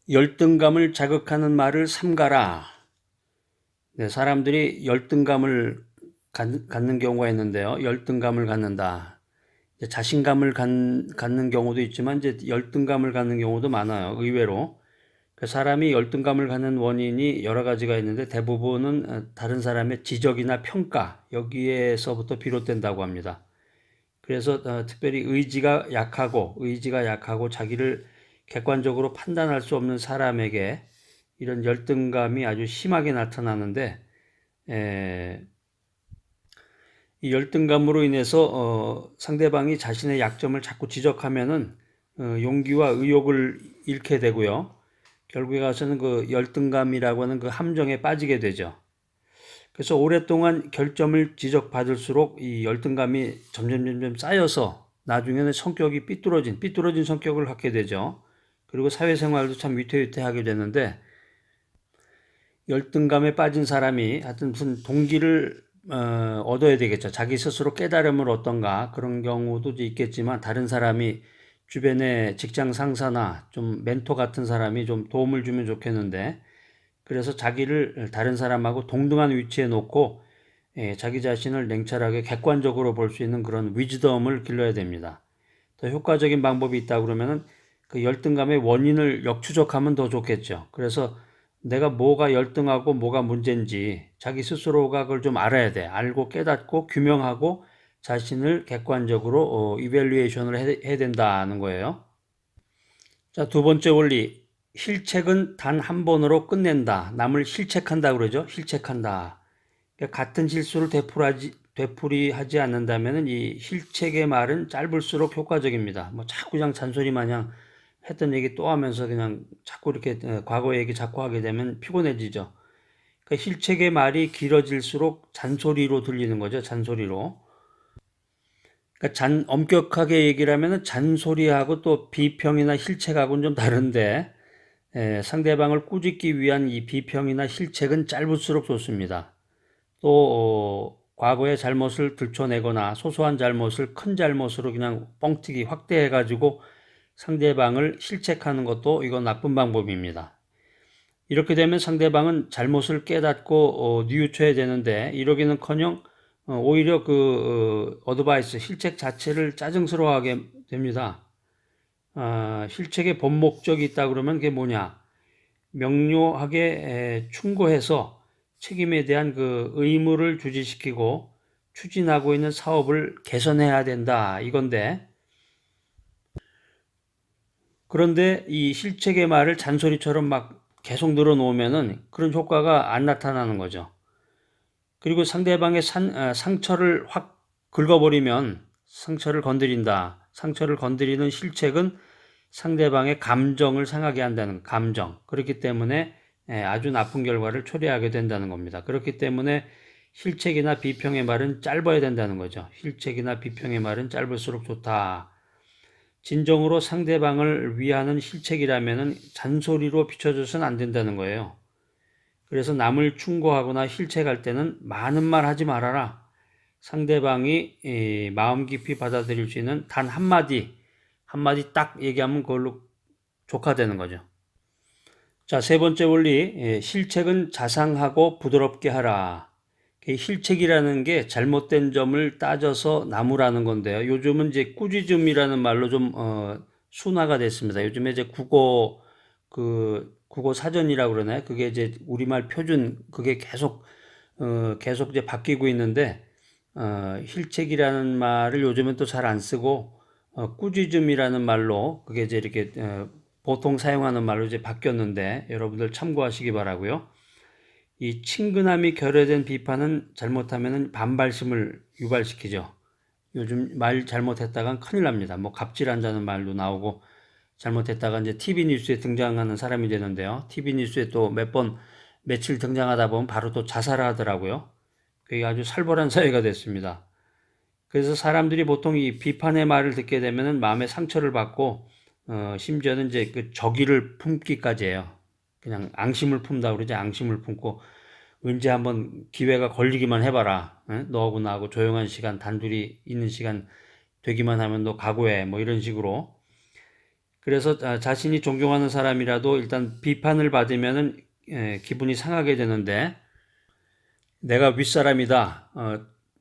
열등감을 자극하는 말을 삼가라. 네, 사람들이 열등감을 갖는 경우가 있는데요. 열등감을 갖는다. 자신감을 갖는 경우도 있지만 이제 열등감을 갖는 경우도 많아요. 의외로. 사람이 열등감을 갖는 원인이 여러 가지가 있는데 대부분은 다른 사람의 지적이나 평가 여기에서부터 비롯된다고 합니다. 그래서 특별히 의지가 약하고 자기를 객관적으로 판단할 수 없는 사람에게 이런 열등감이 아주 심하게 나타나는데 이 열등감으로 인해서 상대방이 자신의 약점을 자꾸 지적하면은 용기와 의욕을 잃게 되고요. 결국에 가서는 그 열등감이라고 하는 그 함정에 빠지게 되죠. 그래서 오랫동안 결점을 지적받을수록 이 열등감이 점점 쌓여서 나중에는 성격이 삐뚤어진 성격을 갖게 되죠. 그리고 사회생활도 참 위태위태하게 되는데 열등감에 빠진 사람이 하여튼 무슨 동기를 얻어야 되겠죠. 자기 스스로 깨달음을 얻던가 그런 경우도 있겠지만 다른 사람이 주변에 직장 상사나 좀 멘토 같은 사람이 좀 도움을 주면 좋겠는데 그래서 자기를 다른 사람하고 동등한 위치에 놓고 자기 자신을 냉철하게 객관적으로 볼 수 있는 그런 위즈덤을 길러야 됩니다. 더 효과적인 방법이 있다 그러면은 그 열등감의 원인을 역추적하면 더 좋겠죠. 그래서 내가 뭐가 열등하고 뭐가 문제인지 자기 스스로가 그걸 좀 알아야 돼. 알고 깨닫고 규명하고 자신을 객관적으로 이밸류에이션을 해야 된다는 거예요. 자, 두 번째 원리. 실책은 단 한 번으로 끝낸다. 남을 실책한다 그러죠. 실책한다. 그러니까 같은 실수를 되풀이하지 않는다면 이 실책의 말은 짧을수록 효과적입니다. 뭐 자꾸 그냥 잔소리 마냥 했던 얘기 또 하면서 그냥 자꾸 이렇게 과거 얘기 자꾸 하게 되면 피곤해지죠. 그러니까 실책의 말이 길어질수록 잔소리로 들리는 거죠. 잔소리로. 그러니까 엄격하게 얘기를 하면 잔소리하고 또 비평이나 실책하고는 좀 다른데 상대방을 꾸짖기 위한 이 비평이나 실책은 짧을수록 좋습니다. 또 과거의 잘못을 들춰내거나 소소한 잘못을 큰 잘못으로 그냥 뻥튀기 확대해가지고 상대방을 실책하는 것도 이건 나쁜 방법입니다. 이렇게 되면 상대방은 잘못을 깨닫고 뉘우쳐야 되는데 이러기는커녕 오히려 그 어드바이스 실책 자체를 짜증스러워하게 됩니다. 실책의 본 목적이 있다 그러면 그게 뭐냐? 명료하게 충고해서 책임에 대한 그 의무를 주지시키고 추진하고 있는 사업을 개선해야 된다 이건데 그런데 이 실책의 말을 잔소리처럼 막 계속 늘어놓으면은 그런 효과가 안 나타나는 거죠. 그리고 상대방의 상처를 확 긁어버리면 상처를 건드린다. 상처를 건드리는 실책은 상대방의 감정을 상하게 한다는 감정. 그렇기 때문에 아주 나쁜 결과를 초래하게 된다는 겁니다. 그렇기 때문에 실책이나 비평의 말은 짧아야 된다는 거죠. 실책이나 비평의 말은 짧을수록 좋다. 진정으로 상대방을 위하는 실책이라면 잔소리로 비춰져서는 안 된다는 거예요. 그래서 남을 충고하거나 실책할 때는 많은 말 하지 말아라. 상대방이 마음 깊이 받아들일 수 있는 단 한마디 딱 얘기하면 그걸로 족화되는 거죠. 자, 세 번째 원리, 실책은 자상하고 부드럽게 하라. 실책이라는 게 잘못된 점을 따져서 나무라는 건데요. 요즘은 이제 꾸짖음이라는 말로 좀 순화가 됐습니다. 요즘에 이제 국어 사전이라고 그러나요? 그게 이제 우리말 표준 그게 계속 이제 바뀌고 있는데 실책이라는 말을 요즘은 또 잘 안 쓰고 꾸짖음이라는 말로 그게 이제 이렇게 보통 사용하는 말로 이제 바뀌었는데 여러분들 참고하시기 바라고요. 이 친근함이 결여된 비판은 잘못하면 반발심을 유발시키죠. 요즘 말 잘못했다간 큰일 납니다. 뭐 갑질한다는 말도 나오고 잘못했다가 이제 TV 뉴스에 등장하는 사람이 되는데요. TV 뉴스에 또 며칠 등장하다 보면 바로 또 자살하더라고요. 그게 아주 살벌한 사회가 됐습니다. 그래서 사람들이 보통 이 비판의 말을 듣게 되면은 마음에 상처를 받고 심지어는 이제 그 적의를 품기까지 해요. 그냥 앙심을 품다 그러지 앙심을 품고 언제 한번 기회가 걸리기만 해봐라. 너하고 나하고 조용한 시간 단둘이 있는 시간 되기만 하면 너 각오해. 뭐 이런 식으로 그래서 자신이 존경하는 사람이라도 일단 비판을 받으면은 기분이 상하게 되는데, 내가 윗사람이다.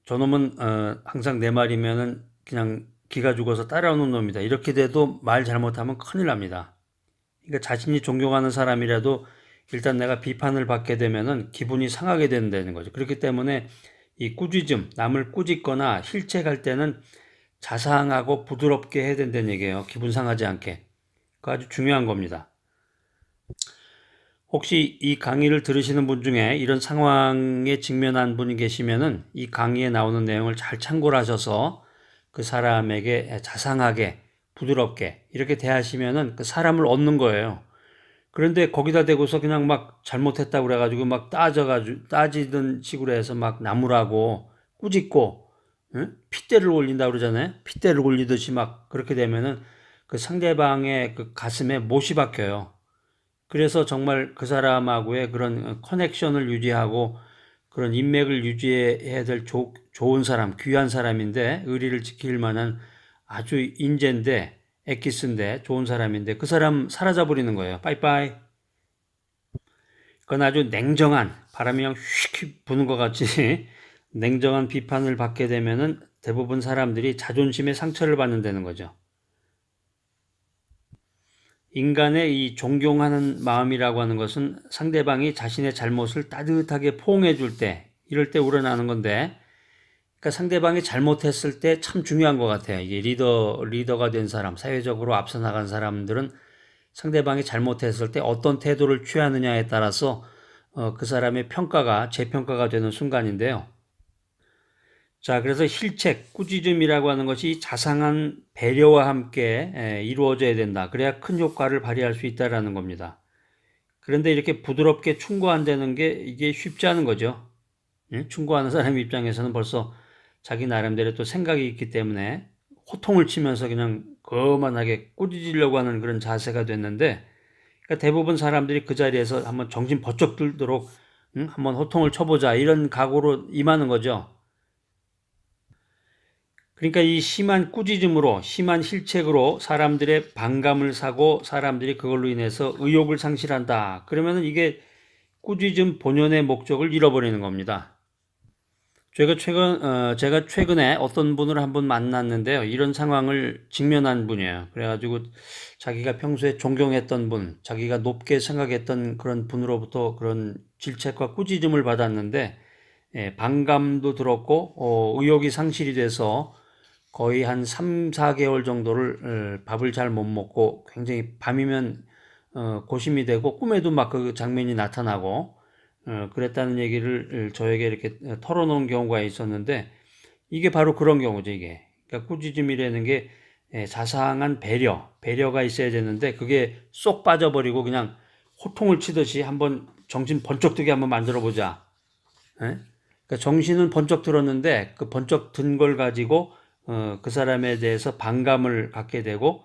저놈은 항상 내 말이면은 그냥 기가 죽어서 따라오는 놈이다. 이렇게 돼도 말 잘못하면 큰일 납니다. 그러니까 자신이 존경하는 사람이라도 일단 내가 비판을 받게 되면은 기분이 상하게 된다는 거죠. 그렇기 때문에 이 꾸짖음, 남을 꾸짖거나 힐책할 때는 자상하고 부드럽게 해야 된다는 얘기예요. 기분 상하지 않게. 그거 아주 중요한 겁니다. 혹시 이 강의를 들으시는 분 중에 이런 상황에 직면한 분이 계시면은 이 강의에 나오는 내용을 잘 참고를 하셔서 그 사람에게 자상하게 부드럽게 이렇게 대하시면은 그 사람을 얻는 거예요. 그런데 거기다 대고서 그냥 막 잘못했다고 그래가지고 막 따지던 식으로 해서 막 나무라고 꾸짖고, 응? 핏대를 올린다고 그러잖아요. 핏대를 올리듯이 막 그렇게 되면은 그 상대방의 그 가슴에 못이 박혀요. 그래서 정말 그 사람하고의 그런 커넥션을 유지하고 그런 인맥을 유지해야 될 좋은 사람, 귀한 사람인데, 의리를 지킬 만한 아주 인재인데, 엑기스인데, 좋은 사람인데, 그 사람 사라져 버리는 거예요. 빠이빠이. 그건 아주 냉정한, 바람이 그냥 휙 부는 것 같이 냉정한 비판을 받게 되면은 대부분 사람들이 자존심에 상처를 받는다는 거죠. 인간의 이 존경하는 마음이라고 하는 것은 상대방이 자신의 잘못을 따뜻하게 포옹해 줄 때, 이럴 때 우러나는 건데, 그러니까 상대방이 잘못했을 때 참 중요한 것 같아요. 이게 리더가 된 사람, 사회적으로 앞서 나간 사람들은 상대방이 잘못했을 때 어떤 태도를 취하느냐에 따라서 그 사람의 재평가가 되는 순간인데요. 자, 그래서 힐책, 꾸짖음이라고 하는 것이 자상한 배려와 함께 이루어져야 된다. 그래야 큰 효과를 발휘할 수 있다라는 겁니다. 그런데 이렇게 부드럽게 충고한다는 게 이게 쉽지 않은 거죠. 충고하는 사람 입장에서는 벌써 자기 나름대로 또 생각이 있기 때문에 호통을 치면서 그냥 거만하게 꾸짖으려고 하는 그런 자세가 됐는데, 그러니까 대부분 사람들이 그 자리에서 한번 정신 번쩍 들도록 한번 호통을 쳐보자 이런 각오로 임하는 거죠. 그러니까 이 심한 꾸짖음으로, 심한 힐책으로 사람들의 반감을 사고 사람들이 그걸로 인해서 의욕을 상실한다. 그러면은 이게 꾸짖음 본연의 목적을 잃어버리는 겁니다. 제가 최근에 어떤 분을 한번 만났는데요. 이런 상황을 직면한 분이에요. 그래가지고 자기가 평소에 존경했던 분, 자기가 높게 생각했던 그런 분으로부터 그런 질책과 꾸짖음을 받았는데, 반감도 들었고, 의욕이 상실이 돼서 거의 한 3, 4개월 정도를 밥을 잘 못 먹고 굉장히 밤이면 고심이 되고 꿈에도 막 그 장면이 나타나고 그랬다는 얘기를 저에게 이렇게 털어놓은 경우가 있었는데, 이게 바로 그런 경우죠, 이게. 그러니까 꾸짖음이라는 게 자상한 배려가 있어야 되는데 그게 쏙 빠져버리고 그냥 호통을 치듯이 한번 정신 번쩍 뜨게 한번 만들어 보자. 그러니까 정신은 번쩍 들었는데 그 번쩍 든 걸 가지고 그 사람에 대해서 반감을 갖게 되고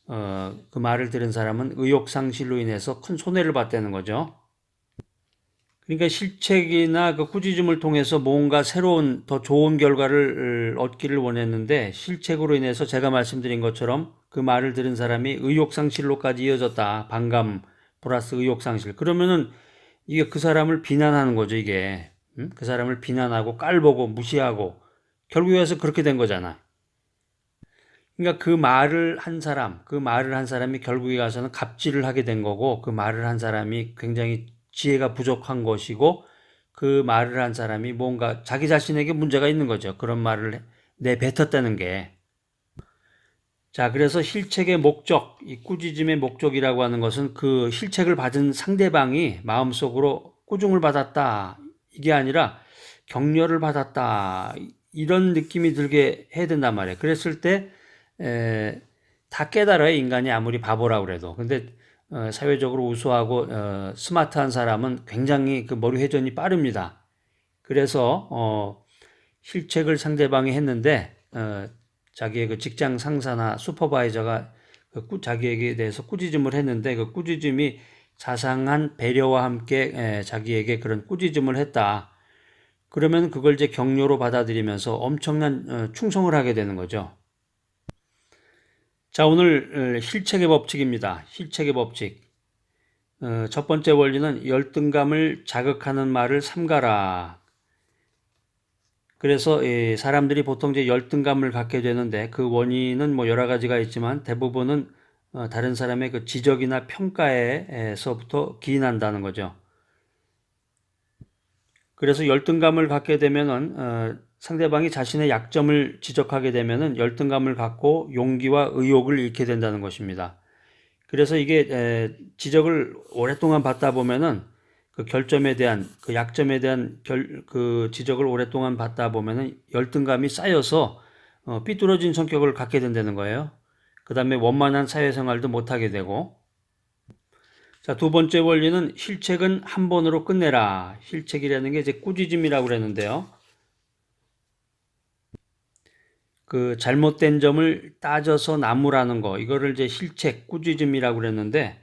그 말을 들은 사람은 의욕 상실로 인해서 큰 손해를 봤다는 거죠. 그러니까 실책이나 그 꾸짖음을 통해서 뭔가 새로운 더 좋은 결과를 얻기를 원했는데 실책으로 인해서 제가 말씀드린 것처럼 그 말을 들은 사람이 의욕 상실로까지 이어졌다. 반감 플러스 의욕 상실. 그러면은 이게 그 사람을 비난하는 거죠, 이게. 그 사람을 비난하고 깔보고 무시하고 결국에 와서 그렇게 된 거잖아. 그러니까 그 말을 한 사람이 결국에 가서는 갑질을 하게 된 거고, 그 말을 한 사람이 굉장히 지혜가 부족한 것이고, 그 말을 한 사람이 뭔가 자기 자신에게 문제가 있는 거죠. 그런 말을 내뱉었다는 게. 자, 그래서 힐책의 목적, 이 꾸짖음의 목적이라고 하는 것은 그 힐책을 받은 상대방이 마음속으로 꾸중을 받았다. 이게 아니라 격려를 받았다. 이런 느낌이 들게 해야 된단 말이에요. 그랬을 때 다 깨달아요. 인간이 아무리 바보라고 그래도. 근데 사회적으로 우수하고 스마트한 사람은 굉장히 그 머리 회전이 빠릅니다. 그래서 실책을 상대방이 했는데 자기의 그 직장 상사나 슈퍼바이저가 자기에게 대해서 꾸짖음을 했는데 그 꾸짖음이 자상한 배려와 함께 자기에게 그런 꾸짖음을 했다. 그러면 그걸 이제 격려로 받아들이면서 엄청난 충성을 하게 되는 거죠. 자, 오늘 실책의 법칙입니다. 실책의 법칙. 첫 번째 원리는 열등감을 자극하는 말을 삼가라. 그래서 사람들이 보통 이제 열등감을 갖게 되는데 그 원인은 뭐 여러 가지가 있지만 대부분은 다른 사람의 그 지적이나 평가에서부터 기인한다는 거죠. 그래서 열등감을 갖게 되면은 상대방이 자신의 약점을 지적하게 되면은 열등감을 갖고 용기와 의욕을 잃게 된다는 것입니다. 그래서 이게 지적을 오랫동안 받다 보면은 그 결점에 대한 그 약점에 대한 그 지적을 오랫동안 받다 보면은 열등감이 쌓여서 삐뚤어진 성격을 갖게 된다는 거예요. 그 다음에 원만한 사회생활도 못하게 되고. 자, 두 번째 원리는 실책은 한 번으로 끝내라. 실책이라는 게 이제 꾸짖음이라고 그랬는데요. 그 잘못된 점을 따져서 나무라는 거, 이거를 이제 실책, 꾸짖음이라고 그랬는데,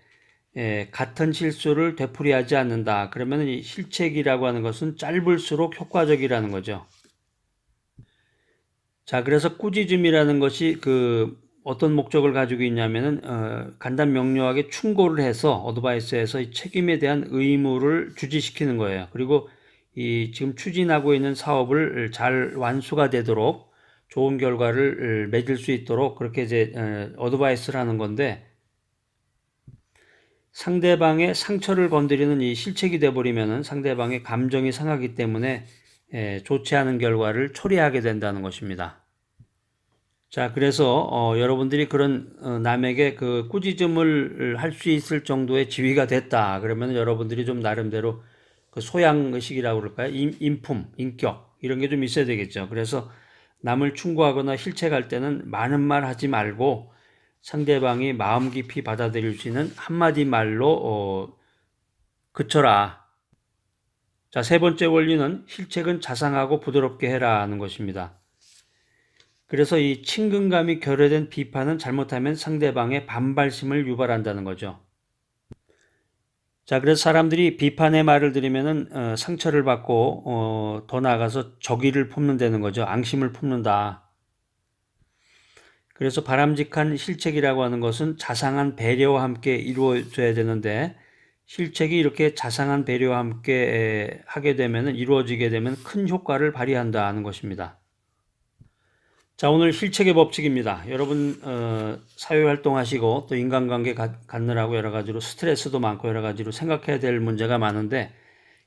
같은 실수를 되풀이하지 않는다. 그러면 이 실책이라고 하는 것은 짧을수록 효과적이라는 거죠. 자, 그래서 꾸짖음이라는 것이 그 어떤 목적을 가지고 있냐면은 간단 명료하게 충고를 해서 어드바이스에서 이 책임에 대한 의무를 주지시키는 거예요. 그리고 이 지금 추진하고 있는 사업을 잘 완수가 되도록 좋은 결과를 맺을 수 있도록 그렇게 이제 어드바이스를 하는 건데, 상대방의 상처를 건드리는 이 실책이 돼버리면은 상대방의 감정이 상하기 때문에 좋지 않은 결과를 초래하게 된다는 것입니다. 자, 그래서 여러분들이 그런 남에게 그 꾸짖음을 할 수 있을 정도의 지위가 됐다. 그러면 여러분들이 좀 나름대로 그 소양 의식이라고 그럴까요? 인품, 인격 이런 게 좀 있어야 되겠죠. 그래서 남을 충고하거나 실책할 때는 많은 말 하지 말고 상대방이 마음 깊이 받아들일 수 있는 한마디 말로 그쳐라. 자, 세 번째 원리는 실책은 자상하고 부드럽게 해라는 것입니다. 그래서 이 친근감이 결여된 비판은 잘못하면 상대방의 반발심을 유발한다는 거죠. 자, 그래서 사람들이 비판의 말을 들으면은 상처를 받고 더 나아가서 적의를 품는다는 거죠. 앙심을 품는다. 그래서 바람직한 실책이라고 하는 것은 자상한 배려와 함께 이루어져야 되는데, 실책이 이렇게 자상한 배려와 함께 하게 되면 이루어지게 되면 큰 효과를 발휘한다는 것입니다. 자, 오늘 실책의 법칙입니다. 여러분 사회활동하시고 또 인간관계 갖느라고 여러 가지로 스트레스도 많고 여러 가지로 생각해야 될 문제가 많은데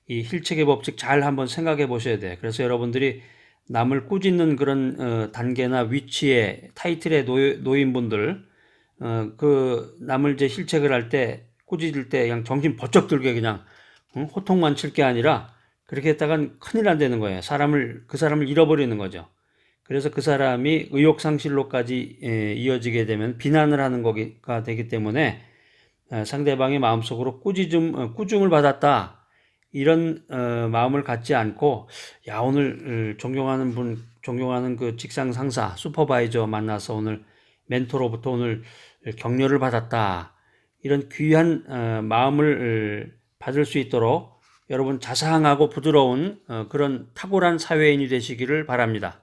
이 실책의 법칙 잘 한번 생각해 보셔야 돼요. 그래서 여러분들이 남을 꾸짖는 그런 단계나 위치에 타이틀에 놓인 분들 그 남을 이제 실책을 할 때 꾸짖을 때 그냥 정신 번쩍 들게 그냥 호통만 칠 게 아니라 그렇게 했다간 큰일 난다는 거예요. 그 사람을 잃어버리는 거죠. 그래서 그 사람이 의욕상실로까지 이어지게 되면 비난을 하는 거가 되기 때문에 상대방의 마음속으로 꾸중을 받았다. 이런 마음을 갖지 않고 야, 오늘 존경하는 그 직장 상사, 슈퍼바이저 만나서 오늘 멘토로부터 오늘 격려를 받았다. 이런 귀한 마음을 받을 수 있도록 여러분 자상하고 부드러운 그런 탁월한 사회인이 되시기를 바랍니다.